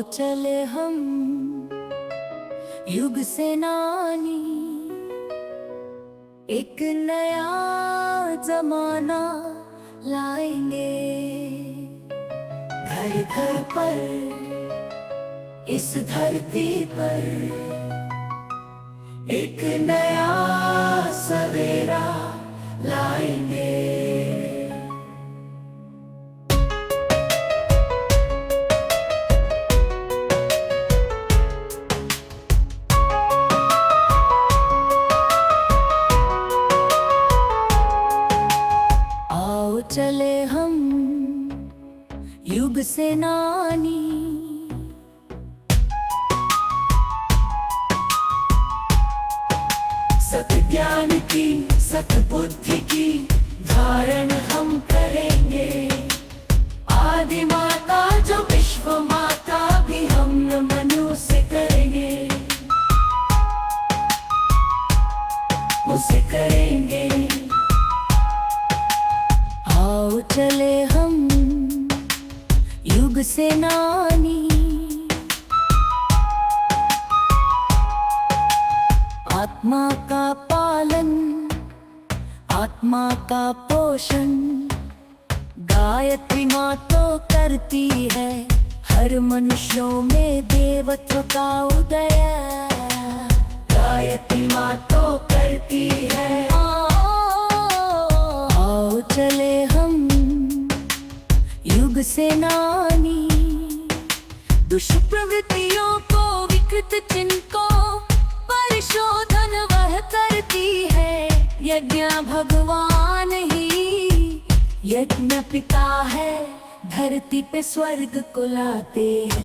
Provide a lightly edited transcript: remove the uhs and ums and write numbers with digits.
चले हम युग सेनानी, एक नया जमाना लाएंगे। घर घर पर इस धरती पर एक नया सवेरा लाएंगे। आओ चले हम युग सेनानी, सत ज्ञान की सत बुद्धि की धारण हम करेंगे। आदि माता जो विश्व माता भी हम मनु से करेंगे, उसे करेंगे। आओ चले हम युग सेनानी, आत्मा का पालन आत्मा का पोषण गायत्री माँ तो करती है। हर मनुष्यों में देवत्व का उदय गायत्री माँ तो करती है। आओ चले हम युग सेनानी, दुष्प्रवृत्तियों को विकृत चिन्ह को परिशोधन वह करती है। यज्ञ भगवान ही यज्ञ पिता है, धरती पे स्वर्ग को लाते हैं।